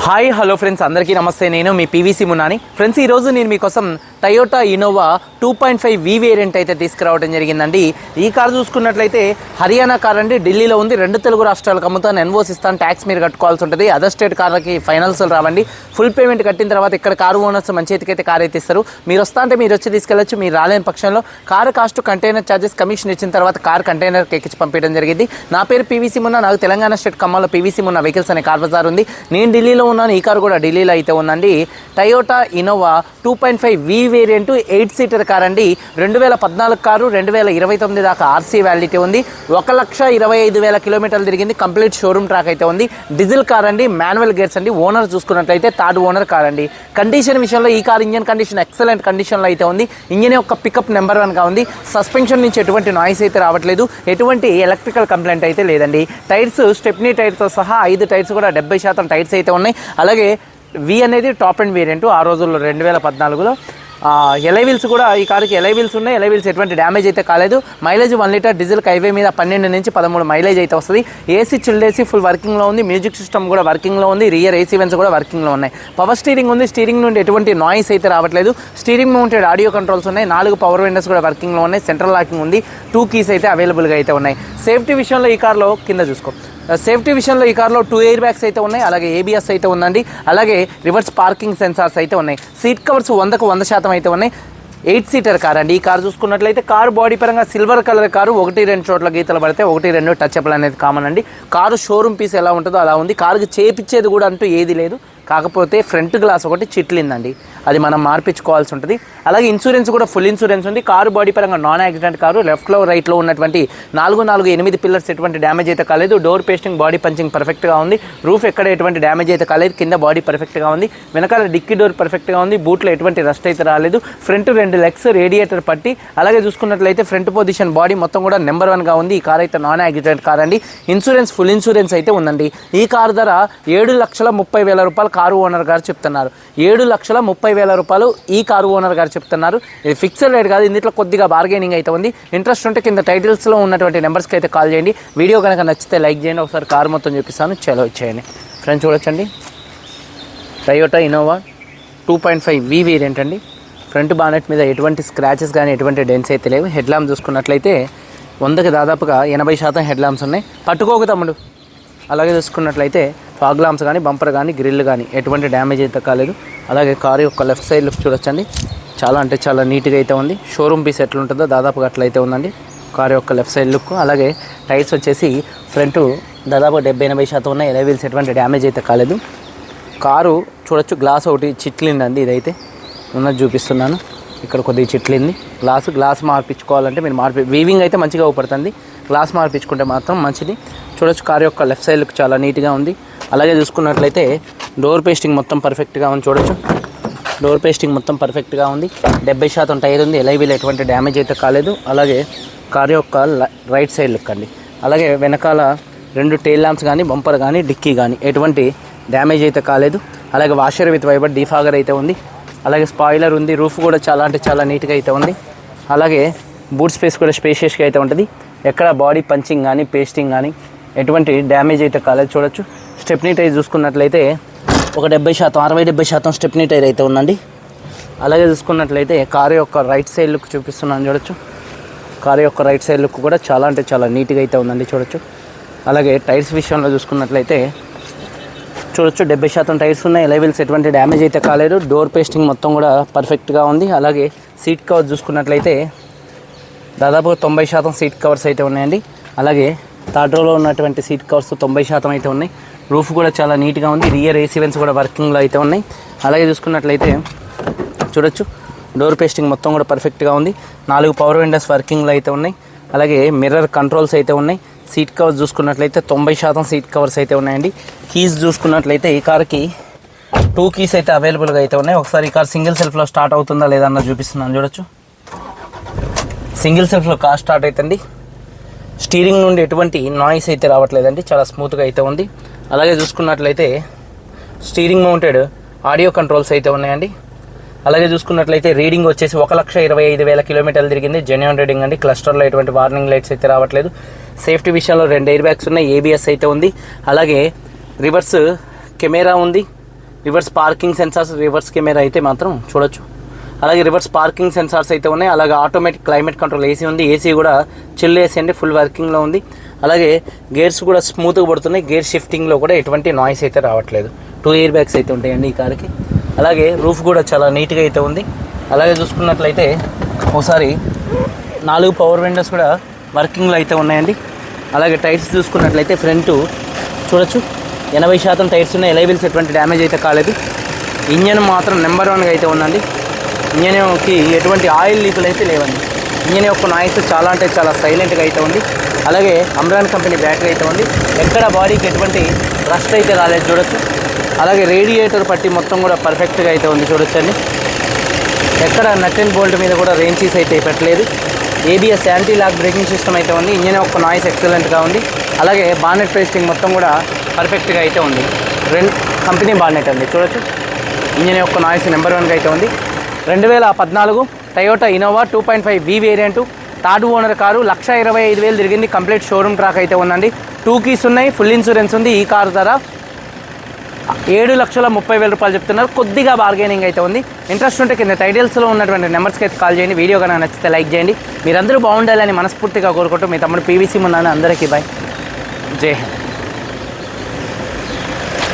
Hi hello friends, అందరికీ నమస్తే. నేను మీ పీవీసీ మున్నాని. ఫ్రెండ్స్, ఈరోజు నేను మీకోసం టయోటా ఇన్నోవా 2.5 వి వేరియంట్ అయితే తీసుకురావడం జరిగిందండి. ఈ కార్ చూసుకున్నట్లయితే హర్యానా కార్ అండి, ఢిల్లీలో ఉంది. 2 తెలుగు రాష్ట్రాలకు అమ్ముతాను, ఎన్ఓసి ఇస్తాను, ట్యాక్స్ మీరు కట్టుకోవాల్సి ఉంటుంది. అదర్ స్టేట్ కార్లకి ఫైనాన్స్ రావండి. ఫుల్ పేమెంట్ కట్టిన తర్వాత ఇక్కడ కారు ఓనర్స్ మన చేతికైతే కార్ అయితే ఇస్తారు. మీరు వస్తా అంటే మీరు వచ్చి తీసుకెళ్ళచ్చు. మీరు రాలేని పక్షంలో car cost, container charges, commission ఇచ్చిన తర్వాత కార్ కంటైనర్కి ఎక్కించి పంపించడం జరిగింది. నా పేరు పీవీసీ మున్నా. నాకు తెలంగాణ స్టేట్ ఖమ్మంలో పీవీసీ మున్నా వెహికల్స్ అనే కార్ బజార్ ఉంది. నేను ఢిల్లీలో ఉన్నాను. ఈ కారు కూడా ఢిల్లీలో అయితే ఉందండి. టయోటా ఇన్నోవా 2.5 వి వేరియంట్ 8 సీటర్ కార్ అండి. 2014 కారు, 2029 దాకా ఆర్సీ వ్యాలిడిటీ ఉంది. 1,25,000 కిలోమీటర్లు తిరిగింది. కంప్లీట్ షోరూమ్ ట్రాక్ అయితే ఉంది. డీజిల్ కార్ అండి, మాన్యువల్ గేర్స్ అండి. ఓనర్ చూసుకున్నట్లయితే థర్డ్ ఓనర్ కార్ అండి. కండిషన్ విషయంలో ఈ కార్ ఇంజన్ కండిషన్ ఎక్సలెంట్ కండిషన్లో అయితే ఉంది. ఇంజన్ యొక్క పికప్ నెంబర్ 1గా ఉంది. సస్పెన్షన్ నుంచి ఎటువంటి నాయిస్ అయితే రావట్లేదు. ఎటువంటి ఎలక్ట్రికల్ కంప్లైంట్ అయితే లేదండి. టైర్స్ స్టెప్నీ టైర్తో సహా 5 టైర్స్ కూడా 70% టైర్స్ అయితే ఉన్నాయి. అలాగే వి అనేది టాప్ అండ్ వేరియంట్. ఆ రోజుల్లో 2014లో ఎలై వీల్స్ కూడా ఈ కారుకి ఎలై వీల్స్ ఉన్నాయి. ఎలై వీల్స్ ఎటువంటి డ్యామేజ్ అయితే కాలేదు. మైలేజ్ 1 లీటర్ డీజిల్ హైవే మీద 12 నుంచి 13 మైలేజ్ అయితే వస్తుంది. ఏసీ చిల్డ్ ఏసీ ఫుల్ వర్కింగ్లో ఉంది. మ్యూజిక్ సిస్టమ్ కూడా వర్కింగ్లో ఉంది. రియర్ ఏసీ వెన్స్ కూడా వర్కింగ్లో ఉన్నాయి. పవర్ స్టీరింగ్ ఉంది. స్టీరింగ్ నుండి ఎటువంటి నాయిస్ అయితే రావట్లేదు. స్టీరింగ్ మౌంటెడ్ ఆడియో కంట్రోల్స్ ఉన్నాయి. 4 పవర్ విండోస్ కూడా వర్కింగ్లో ఉన్నాయి. సెంట్రల్ లాకింగ్ ఉంది. 2 కీస్ అయితే అవైలబుల్గా అయితే ఉన్నాయి. సేఫ్టీ విషయంలో ఈ కార్లో కింద చూసుకో. సేఫ్టీ విషయంలో ఈ కార్లో 2 ఎయిర్ బ్యాగ్స్ అయితే ఉన్నాయి. అలాగే ఏబిఎస్ అయితే ఉందండి. అలాగే రివర్స్ పార్కింగ్ సెన్సార్స్ అయితే ఉన్నాయి. సీట్ కవర్స్ 100కు 100% అయితే ఉన్నాయి. 8 సీటర్ కార్ అండి. ఈ కార్ చూసుకున్నట్లయితే కారు బాడీ పరంగా సిల్వర్ కలర్ కారు. 1-2 చోట్ల గీతలు పడితే 1-2 టచ్అప్లు అనేది కామన్ అండి. కారు షోరూమ్ పీస్ ఎలా ఉంటుందో అలా ఉంది. కారుకి చేపించేది కూడా అంటూ ఏది లేదు. కాకపోతే ఫ్రంట్ గ్లాస్ ఒకటి చిట్లిందండి, అది మనం మార్పించుకోవాల్సి ఉంటుంది. అలాగే ఇన్సూరెన్స్ కూడా ఫుల్ ఇన్సూరెన్స్ ఉంది. కారు బాడీ పరంగా నాన్ యాక్సిడెంట్ కారు. లెఫ్ట్లో రైట్లో ఉన్నటువంటి 4-8 పిల్లర్స్ ఎటువంటి డ్యామేజ్ అయితే కాలేదు. డోర్ పేస్టింగ్, బాడీ పంచింగ్ పర్ఫెక్ట్గా ఉంది. రూఫ్ ఎక్కడ ఎటువంటి డ్యామేజ్ అయితే కాలేదు. కింద బాడీ పర్ఫెక్ట్గా ఉంది. వెనకాల డిక్కీ డోర్ పర్ఫెక్ట్గా ఉంది. బూట్లో ఎటువంటి రస్ట్ అయితే రాలేదు. ఫ్రంట్ 2 లెగ్స్, రేడియేటర్ పట్టి, అలాగే చూసుకున్నట్లయితే ఫ్రంట్ పొజిషన్ బాడీ మొత్తం కూడా నెంబర్ 1గా ఉంది. ఈ కార్ అయితే నాన్ యాక్సిడెంట్ కార్ అండి. ఇన్సూరెన్స్ ఫుల్ ఇన్సూరెన్స్ అయితే ఉందండి. ఈ కార్ ధర 7,30,000 రూపాయలు కారు ఓనర్ గారు చెప్తున్నారు. 7,30,000 రూపాయలు ఈ కారు ఓనర్ గారు చెప్తున్నారు. ఇది ఫిక్స్డ్ రేట్ కాదు. ఇందులో కొద్దిగా బార్గెనింగ్ అయితే ఉంది. ఇంట్రెస్ట్ ఉంటే కింద టైటిల్స్లో ఉన్నటువంటి నెంబర్స్కి అయితే కాల్ చేయండి. వీడియో కనుక నచ్చితే లైక్ చేయండి. ఒకసారి కారు మొత్తం చూపిస్తాను, చలో వచ్చేయండి. ఫ్రెండ్స్ చూడొచ్చండి, టయోటా ఇన్నోవా 2.5 వి వేరియంట్ అండి. ఫ్రంట్ బానెట్ మీద ఎటువంటి స్క్రాచెస్ కానీ ఎటువంటి డెన్స్ అయితే లేవు. హెడ్ ల్యాంప్ చూసుకున్నట్లయితే 100కి దాదాపుగా 80% హెడ్ ల్యాంప్స్ ఉన్నాయి. పట్టుకోకు తమ్ముడు. అలాగే చూసుకున్నట్లయితే ఫాగ్ లాంప్స్ కానీ, బంపర్ కానీ, గ్రిల్ కానీ ఎటువంటి డ్యామేజ్ అయితే కాలేదు. అలాగే కారు యొక్క లెఫ్ట్ సైడ్ లుక్ చూడొచ్చండి, చాలా అంటే చాలా నీట్గా అయితే ఉంది. షోరూమ్ పీస్ ఎట్లా ఉంటుందో దాదాపుగా అట్లయితే ఉందండి కారు యొక్క లెఫ్ట్ సైడ్ లుక్. అలాగే టైర్స్ వచ్చేసి ఫ్రంట్ దాదాపు 70-80% ఉన్నాయి. ఎలై వీల్స్ ఎటువంటి డ్యామేజ్ అయితే కాలేదు. కారు చూడొచ్చు, గ్లాస్ ఒకటి చిట్లిందండి. ఇదైతే ఉన్నది చూపిస్తున్నాను. ఇక్కడ కొద్దిగా చిట్లింది గ్లాస్ మార్పించుకోవాలంటే మీరు వీవింగ్ అయితే మంచిగా ఉపడుతుంది. గ్లాస్ మార్పించుకుంటే మాత్రం మంచిది. చూడొచ్చు, కారు యొక్క లెఫ్ట్ సైడ్ లుక్ చాలా నీట్గా ఉంది. అలాగే చూసుకున్నట్లయితే డోర్ పేస్టింగ్ మొత్తం పర్ఫెక్ట్గా ఉంది. చూడొచ్చు, డోర్ పేస్టింగ్ మొత్తం పర్ఫెక్ట్గా ఉంది. 70% టైర్ ఉంది. ఎలై వీల్ ఎటువంటి డ్యామేజ్ అయితే కాలేదు. అలాగే కారు యొక్క రైట్ సైడ్ లుక్ అండి. అలాగే వెనకాల 2 టెయిల్ ల్యాంప్స్ కానీ, బంపర్ కానీ, డిక్కీ కానీ ఎటువంటి డ్యామేజ్ అయితే కాలేదు. అలాగే వాషర్ విత్ వైబర్ డీఫాగర్ అయితే ఉంది. అలాగే స్పాయిలర్ ఉంది. రూఫ్ కూడా చాలా అంటే చాలా నీట్గా అయితే ఉంది. అలాగే బూట్ స్పేస్ కూడా స్పేషియస్గా అయితే ఉంటుంది. ఎక్కడ బాడీ పంచింగ్ కానీ, పేస్టింగ్ కానీ ఎటువంటి డ్యామేజ్ అయితే కాలేదు. చూడొచ్చు, స్టెప్నీ టైర్ చూసుకున్నట్లయితే ఒక 60-70% స్టెప్నీ టైర్ అయితే ఉందండి. అలాగే చూసుకున్నట్లయితే కారు యొక్క రైట్ సైడ్ లుక్ చూపిస్తున్నాను. చూడొచ్చు, కారు యొక్క రైట్ సైడ్ లుక్ కూడా చాలా అంటే చాలా నీట్గా అయితే ఉందండి. చూడొచ్చు, అలాగే టైర్స్ విషయంలో చూసుకున్నట్లయితే చూడొచ్చు, 70% టైర్స్ ఉన్నాయి. ఎలై వీల్స్ ఎటువంటి డ్యామేజ్ అయితే కాలేదు. డోర్ పేస్టింగ్ మొత్తం కూడా పర్ఫెక్ట్గా ఉంది. అలాగే సీట్ కవర్ చూసుకున్నట్లయితే దాదాపు 90% సీట్ కవర్స్ అయితే ఉన్నాయండి. అలాగే థర్డ్ రోలో ఉన్నటువంటి సీట్ కవర్స్ 90% అయితే ఉన్నాయి. రూఫ్ కూడా చాలా నీట్గా ఉంది. రియర్ ఏసీ వెన్స్ కూడా వర్కింగ్లో అయితే ఉన్నాయి. అలాగే చూసుకున్నట్లయితే చూడొచ్చు, డోర్ పేస్టింగ్ మొత్తం కూడా పర్ఫెక్ట్గా ఉంది. 4 పవర్ విండోస్ వర్కింగ్లో అయితే ఉన్నాయి. అలాగే మిర్రర్ కంట్రోల్స్ అయితే ఉన్నాయి. సీట్ కవర్స్ చూసుకున్నట్లయితే 90% సీట్ కవర్స్ అయితే ఉన్నాయండి. కీస్ చూసుకున్నట్లయితే ఈ కార్కి 2 కీస్ అయితే అవైలబుల్గా అయితే ఉన్నాయి. ఒకసారి ఈ కార్ సింగిల్ సెల్ఫ్లో స్టార్ట్ అవుతుందా లేదా అన్నది చూపిస్తున్నాను. చూడొచ్చు, సింగిల్ సెల్ఫ్లో కార్ స్టార్ట్ అవుతుంది. స్టీరింగ్ నుండి ఎటువంటి నాయిస్ అయితే రావట్లేదండి, చాలా స్మూత్గా అయితే ఉంది. అలాగే చూసుకున్నట్లయితే స్టీరింగ్ మౌంటెడ్ ఆడియో కంట్రోల్స్ అయితే ఉన్నాయండి. అలాగే చూసుకున్నట్లయితే రీడింగ్ వచ్చేసి 1,25,000 కిలోమీటర్లు తిరిగింది. జెన్యూన్ రీడింగ్ అండి. క్లస్టర్లో ఎటువంటి వార్నింగ్ లైట్స్ అయితే రావట్లేదు. సేఫ్టీ విషయంలో 2 ఎయిర్ బ్యాగ్స్ ఉన్నాయి. ఏబిఎస్ అయితే ఉంది. అలాగే రివర్స్ కెమెరా ఉంది. Reverse parking sensors, reverse camera అయితే మాత్రం చూడొచ్చు. అలాగే రివర్స్ పార్కింగ్ సెన్సార్స్ అయితే ఉన్నాయి. అలాగే ఆటోమేటిక్ క్లైమేట్ కంట్రోల్ ఏసీ ఉంది. ఏసీ కూడా చిల్ ఏసీ అండి, ఫుల్ వర్కింగ్లో ఉంది. అలాగే గేర్స్ కూడా స్మూత్గా పడుతున్నాయి. గేర్ షిఫ్టింగ్లో కూడా ఎటువంటి నాయిస్ అయితే రావట్లేదు. 2 ఎయిర్ బ్యాగ్స్ అయితే ఉంటాయండి ఈ కార్కి. అలాగే రూఫ్ కూడా చాలా నీట్గా అయితే ఉంది. అలాగే చూసుకున్నట్లయితే ఒకసారి 4 పవర్ విండోస్ కూడా వర్కింగ్లో అయితే ఉన్నాయండి. అలాగే టైర్స్ చూసుకున్నట్లయితే ఫ్రంట్ చూడొచ్చు 80% టైర్స్ ఉన్నాయి. ఎలైవిల్స్ ఎటువంటి డ్యామేజ్ అయితే కాలేదు. ఇంజన్ మాత్రం నెంబర్ 1గా అయితే ఉందండి. ఇంజన్కి ఎటువంటి ఆయిల్ లీకులు అయితే లేవండి. ఇంజన్ యొక్క నాయిస్ చాలా అంటే చాలా సైలెంట్గా అయితే ఉంది. అలాగే అమ్రాన్ కంపెనీ బ్యాటరీ అయితే ఉంది. ఎక్కడ బాడీకి ఎటువంటి రస్ట్ అయితే రాలేదు చూడొచ్చు. అలాగే రేడియేటర్ పట్టి మొత్తం కూడా పర్ఫెక్ట్గా అయితే ఉంది చూడొచ్చండి. ఎక్కడ నట్ అండ్ బోల్ట్ మీద కూడా రేంచీస్ అయితే పెట్టలేదు. ABS anti lock braking system అయితే ఉంది. ఇంజన్ యొక్క నాయిస్ ఎక్సలెంట్గా ఉంది. అలాగే బానెట్ పేస్టింగ్ మొత్తం కూడా పర్ఫెక్ట్గా అయితే ఉంది. కంపెనీ బానెట్ అండి చూడొచ్చు. ఇంజన్ యొక్క నాయిస్ నెంబర్ 1గా అయితే ఉంది. 2014 Toyota Innova 2.5V variant, third owner car. 1,25,000 తిరిగింది. కంప్లీట్ షోరూమ్ ట్రాక్ అయితే ఉందండి. 2 కీస్ ఉన్నాయి. ఫుల్ ఇన్సూరెన్స్ ఉంది. ఈ కారు ధర 7,30,000 రూపాయలు చెప్తున్నారు. కొద్దిగా బార్గెనింగ్ అయితే ఉంది. ఇంట్రెస్ట్ ఉంటే కింద టైటిల్స్లో ఉన్నటువంటి నెంబర్స్కి అయితే కాల్ చేయండి. వీడియో కనుక నచ్చితే లైక్ చేయండి. మీరందరూ బాగుండాలని మనస్ఫూర్తిగా కోరుకుంటూ మీ తమ్ముడు పీవీసీ మున్నాను. అందరికీ బాయ్. జై హింద్.